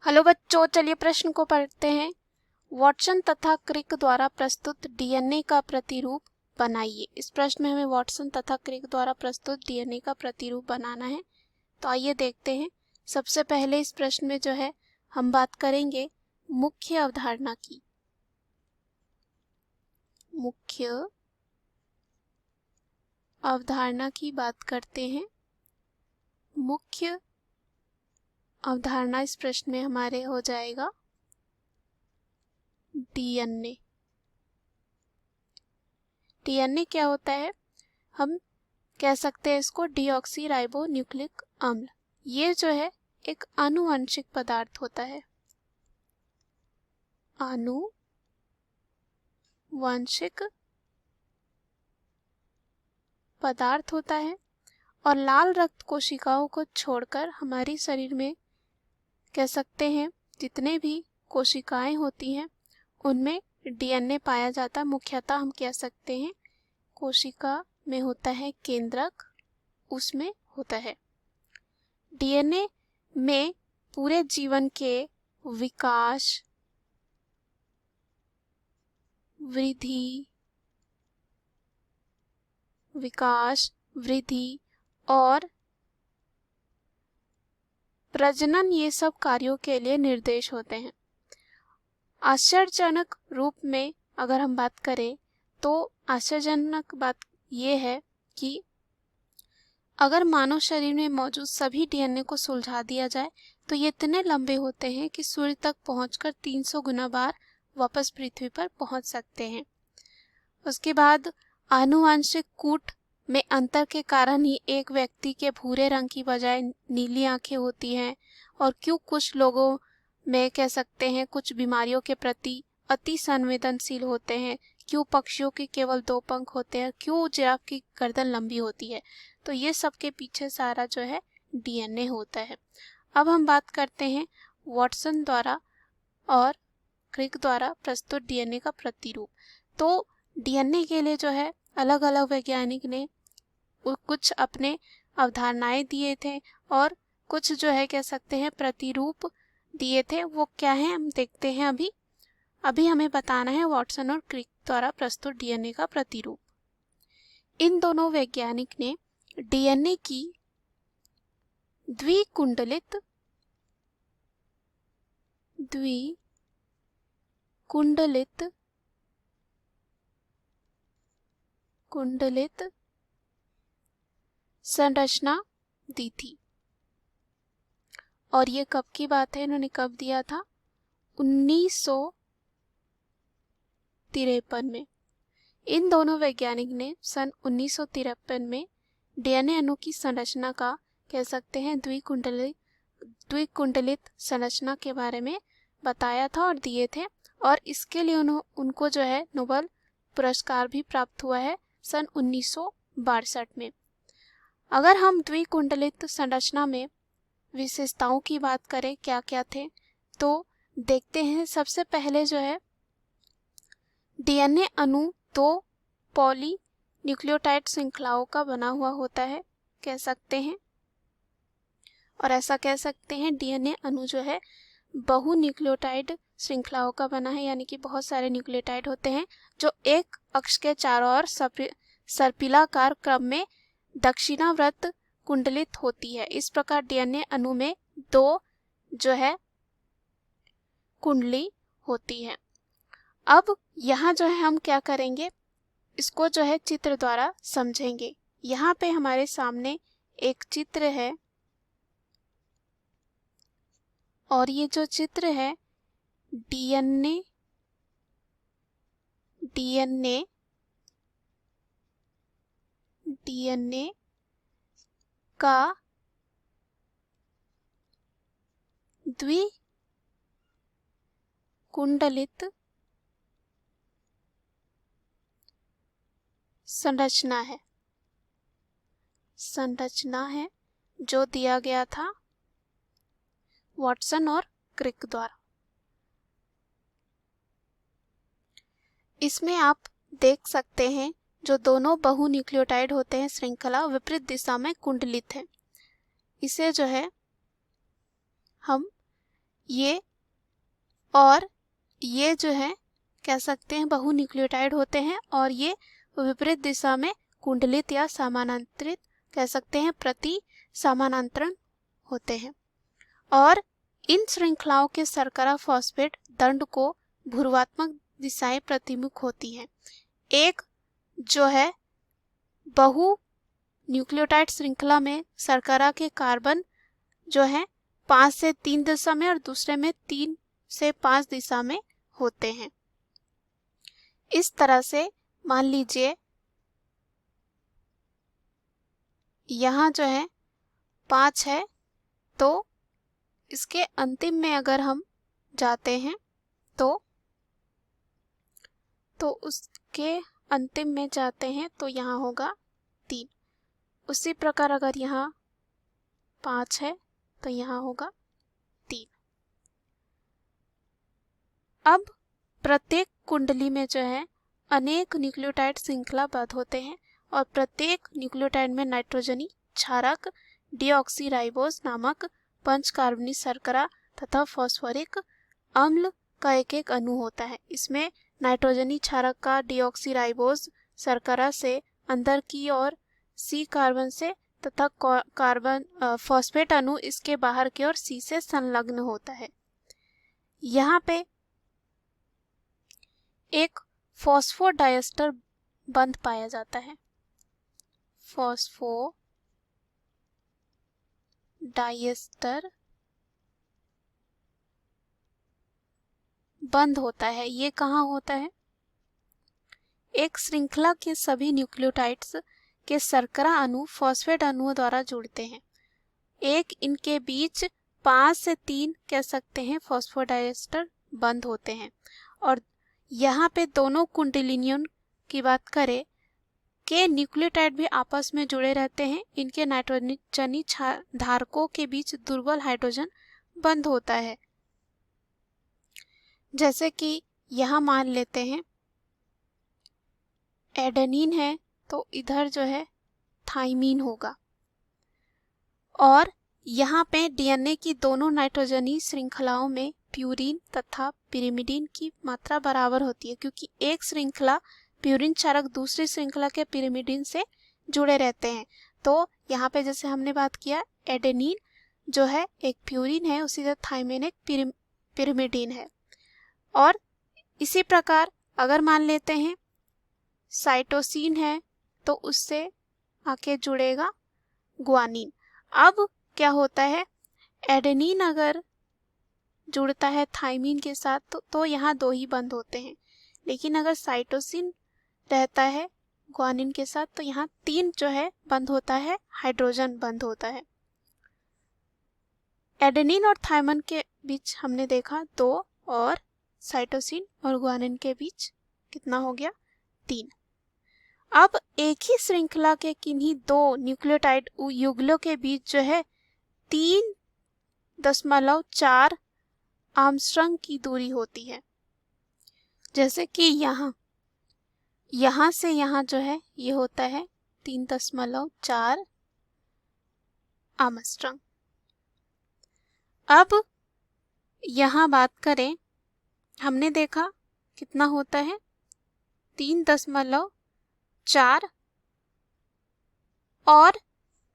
Hello बच्चों, चलिए प्रश्न को पढ़ते हैं। वाटसन तथा क्रिक द्वारा प्रस्तुत डीएनए का प्रतिरूप बनाइए। इस प्रश्न में हमें वाटसन तथा क्रिक द्वारा प्रस्तुत डीएनए का प्रतिरूप बनाना है। तो आइए देखते हैं। सबसे पहले इस प्रश्न में जो है हम बात करेंगे मुख्य अवधारणा की। मुख्य अवधारणा की बात करते हैं। मुख्य अवधारणा इस प्रश्न में हमारे हो जाएगा डीएनए। डीएनए क्या होता है? हम कह सकते हैं इसको डीऑक्सी राइबो न्यूक्लिक अम्ल। ये जो है एक आनुवंशिक पदार्थ होता है। आनुवंशिक पदार्थ होता है और लाल रक्त कोशिकाओं को छोड़कर हमारे शरीर में कह सकते हैं जितने भी कोशिकाएं होती हैं उनमें डीएनए पाया जाता है। मुख्यतः हम कह सकते हैं कोशिका में होता है केंद्रक, उसमें होता है। डीएनए में पूरे जीवन के विकास, वृद्धि और प्रजनन ये सब कार्यों के लिए निर्देश होते हैं। आश्चर्यजनक रूप में अगर हम बात करें तो आश्चर्यजनक बात यह है कि अगर मानव शरीर में मौजूद सभी डीएनए को सुलझा दिया जाए तो ये इतने लंबे होते हैं कि सूर्य तक पहुंचकर 300 गुना बार वापस पृथ्वी पर पहुंच सकते हैं। उसके बाद आनुवंशिक कूट में अंतर के कारण ही एक व्यक्ति के भूरे रंग की बजाय नीली आंखें होती हैं। और क्यों कुछ लोगों में कह सकते हैं कुछ बीमारियों के प्रति अति संवेदनशील होते हैं, क्यों पक्षियों के केवल 2 पंख होते हैं, क्यों जिराफ की गर्दन लंबी होती है। तो ये सब के पीछे सारा जो है डीएनए होता है। अब हम बात करते हैं वाटसन द्वारा और क्रिक द्वारा प्रस्तुत डीएनए का प्रतिरूप। तो डीएनए के लिए जो है अलग अलग वैज्ञानिक ने कुछ अपने अवधारणाएं दिए थे और कुछ जो है कह सकते हैं प्रतिरूप दिए थे। वो क्या है हम देखते हैं। अभी हमें बताना है वाटसन और क्रिक द्वारा प्रस्तुत डीएनए का प्रतिरूप। इन दोनों वैज्ञानिक ने डीएनए की द्विकुंडलित संरचना दी थी। और ये कब की बात है, इन्होंने कब दिया था? 1953 में। इन दोनों वैज्ञानिक ने सन 1953 में डीएनए अणु की संरचना का कह सकते हैं द्विकुंडलित संरचना के बारे में बताया था और दिए थे। और इसके लिए उनको जो है नोबेल पुरस्कार भी प्राप्त हुआ है सन 1962 में। अगर हम द्विकुंडलित संरचना में विशेषताओं की बात करें क्या क्या थे तो देखते हैं। सबसे पहले जो है डीएनए अणु 2 पॉली न्यूक्लियोटाइड श्रृंखलाओं का बना हुआ होता है कह सकते हैं। और ऐसा कह सकते हैं डीएनए अणु जो है बहु न्यूक्लियोटाइड श्रृंखलाओं का बना है, यानी कि बहुत सारे न्यूक्लियोटाइड होते हैं जो एक अक्ष के चारों ओर सर्पिलाकार क्रम में दक्षिणावर्त कुंडलित होती है। इस प्रकार डीएनए अणु में 2 जो है कुंडली होती है। अब यहाँ जो है हम क्या करेंगे, इसको जो है चित्र द्वारा समझेंगे। यहाँ पे हमारे सामने एक चित्र है और ये जो चित्र है डीएनए का द्विकुंडलित संरचना है जो दिया गया था वाटसन और क्रिक द्वारा। इसमें आप देख सकते हैं जो दोनों बहु न्यूक्लियोटाइड होते हैं श्रृंखला विपरीत दिशा में कुंडलित है। इसे जो है हम ये और ये जो है कह सकते हैं बहुन्यूक्लियोटाइड होते हैं और ये विपरीत दिशा में कुंडलित या समानांतरित कह सकते हैं प्रति समानांतरण होते हैं। और इन श्रृंखलाओं के शर्करा फॉस्फेट दंड को ध्रुवात्मक दिशाएं प्रतिमुख होती हैं। एक जो है बहु न्यूक्लियोटाइड श्रृंखला में शर्करा के कार्बन जो है 5 से 3 दिशा में और दूसरे में 3 से 5 दिशा में होते हैं। इस तरह से मान लीजिए यहाँ जो है 5 है, तो इसके अंतिम में अगर हम जाते हैं तो उसके अंतिम में जाते हैं तो यहाँ होगा 3। उसी प्रकार अगर यहाँ 5 है तो यहाँ होगा 3। अब प्रत्येक कुंडली में जो है अनेक न्यूक्लियोटाइड श्रृंखलाबद्ध होते हैं और प्रत्येक न्यूक्लियोटाइड में नाइट्रोजनी क्षारक डीऑक्सीराइबोज नामक पंचकार्बनी शर्करा तथा फॉस्फोरिक अम्ल का एक एक अणु होता है। इसमें नाइट्रोजनी क्षारक का डीऑक्सीराइबोज शर्करा से अंदर की ओर सी कार्बन से तथा कार्बन फॉस्फेट अणु इसके बाहर की ओर सी से संलग्न होता है। यहाँ पे एक फॉस्फोडाइएस्टर बंध पाया जाता है। फॉस्फोडाइएस्टर बंद होता है। ये कहाँ होता है? एक श्रृंखला के सभी न्यूक्लियोटाइड्स के शर्करा अणु फॉस्फेट अणुओं द्वारा जुड़ते हैं। एक इनके बीच 5 से 3 कह सकते हैं फॉस्फोडाइएस्टर बंद होते हैं। और यहाँ पे दोनों कुंडलिनियों की बात करें के न्यूक्लियोटाइड भी आपस में जुड़े रहते हैं। इनके नाइट्रोजनी धारकों के बीच दुर्बल हाइड्रोजन बंद होता है। जैसे कि यहाँ मान लेते हैं एडेनिन है तो इधर जो है थाइमीन होगा। और यहाँ पे डीएनए की दोनों नाइट्रोजनी श्रृंखलाओं में प्यूरिन तथा पिरिमिडिन की मात्रा बराबर होती है, क्योंकि एक श्रृंखला प्यूरिन क्षारक दूसरी श्रृंखला के पिरिमिडिन से जुड़े रहते हैं। तो यहाँ पे जैसे हमने बात किया एडेनिन जो है एक प्यूरिन है, उसी तरह थाइमिन एक पिरिमिडिन है। और इसी प्रकार अगर मान लेते हैं साइटोसिन है तो उससे आके जुड़ेगा ग्वानिन। अब क्या होता है, एडेनिन अगर जुड़ता है थाइमिन के साथ तो यहाँ 2 ही बंद होते हैं, लेकिन अगर साइटोसिन रहता है ग्वानिन के साथ तो यहाँ 3 जो है बंद होता है, हाइड्रोजन बंद होता है। एडेनिन और थाइमिन के बीच हमने देखा 2 और साइटोसिन और ग्वानिन के बीच कितना हो गया 3। अब एक ही श्रृंखला के किन्हीं 2 न्यूक्लियोटाइड युगलों के बीच जो है 3.4 आर्मस्ट्रांग की दूरी होती है। जैसे कि यहाँ से यहाँ जो है ये होता है 3.4 आर्मस्ट्रांग। अब यहाँ बात करें, हमने देखा कितना होता है 3.4 और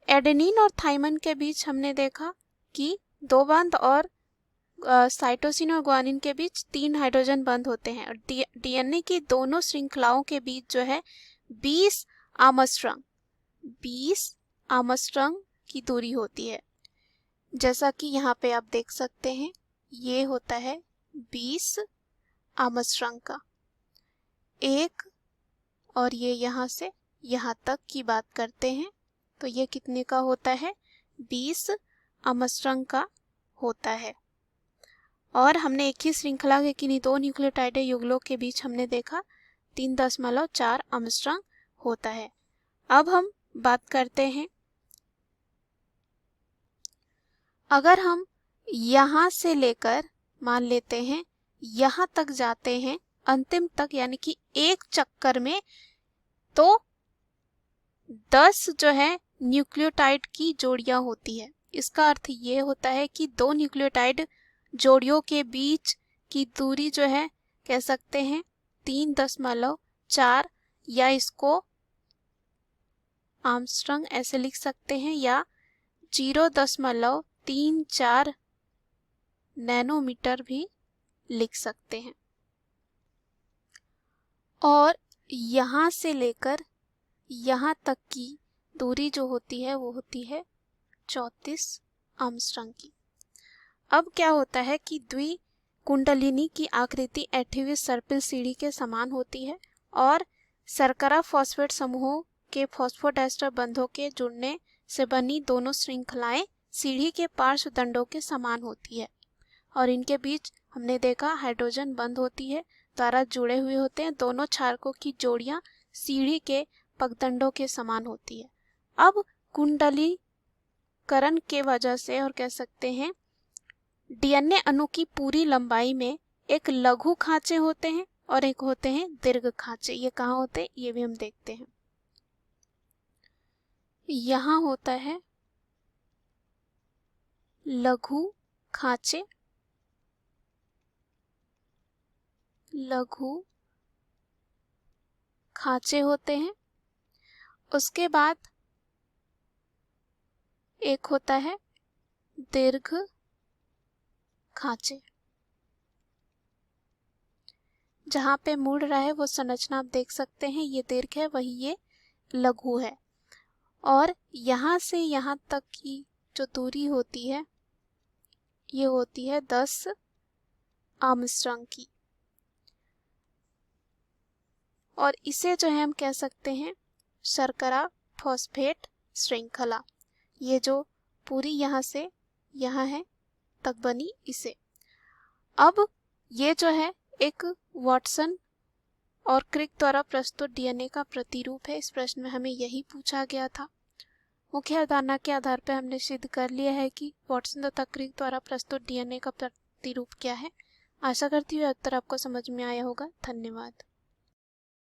एडेनिन और थाइमिन के बीच हमने देखा कि 2 बंद और साइटोसिन और ग्वानिन के बीच 3 हाइड्रोजन बंद होते हैं। और डीएनए की दोनों श्रृंखलाओं के बीच जो है 20 आर्मस्ट्रांग की दूरी होती है। जैसा कि यहाँ पे आप देख सकते हैं ये होता है 20 आर्मस्ट्रांग का एक, और ये यहाँ से यहाँ तक की बात करते हैं तो ये कितने का होता है 20 आर्मस्ट्रांग का होता है। और हमने एक ही श्रृंखला के किन्हीं 2 न्यूक्लियोटाइड युगलों के बीच हमने देखा 3.4 आर्मस्ट्रांग होता है। अब हम बात करते हैं, अगर हम यहाँ से लेकर मान लेते हैं यहाँ तक जाते हैं अंतिम तक, यानी कि एक चक्कर में, तो 10 जो है न्यूक्लियोटाइड की जोड़ियां होती है। इसका अर्थ ये होता है कि 2 न्यूक्लियोटाइड जोड़ियों के बीच की दूरी जो है कह सकते हैं 3.4, या इसको आर्मस्ट्रांग ऐसे लिख सकते हैं, या 0.34 नैनोमीटर भी लिख सकते हैं। और यहाँ से लेकर यहाँ तक की दूरी जो होती है वो होती है 34 आर्मस्ट्रांग की। अब क्या होता है कि द्विकुंडलिनी की आकृति 28 सर्पिल सीढ़ी के समान होती है और शर्करा फॉस्फेट समूहों के फॉस्फोडेस्टर बंधों के जुड़ने से बनी दोनों श्रृंखलाएं सीढ़ी के पार्श्व दंडों के समान होती है और इनके बीच हमने देखा हाइड्रोजन बंध होती है द्वारा जुड़े हुए होते हैं। दोनों क्षारकों की जोड़ियां सीढ़ी के पगदंडों के समान होती है। अब कुंडलीकरण के वजह से और कह सकते हैं डीएनए अणु की पूरी लंबाई में एक लघु खांचे होते हैं और एक होते हैं दीर्घ खांचे। ये कहाँ होते हैं ये भी हम देखते हैं। यहाँ होता है लघु खांचे, लघु खांचे होते हैं। उसके बाद एक होता है दीर्घ खांचे। जहाँ पे मुड़ रहा है वो संरचना आप देख सकते हैं, ये दीर्घ है वही ये लघु है। और यहाँ से यहाँ तक की जो दूरी होती है ये होती है 10 आर्मस्ट्रांग की। और इसे जो है हम कह सकते हैं शर्करा फॉस्फेट श्रृंखला। ये जो पूरी यहाँ से यहाँ है तक बनी इसे। अब ये जो है एक वाटसन और क्रिक द्वारा प्रस्तुत डीएनए का प्रतिरूप है। इस प्रश्न में हमें यही पूछा गया था। मुख्य अवधारणा के आधार पर हमने सिद्ध कर लिया है कि वाटसन तथा क्रिक द्वारा प्रस्तुत डीएनए का प्रतिरूप क्या है। आशा करती हूँ उत्तर आपको समझ में आया होगा। धन्यवाद।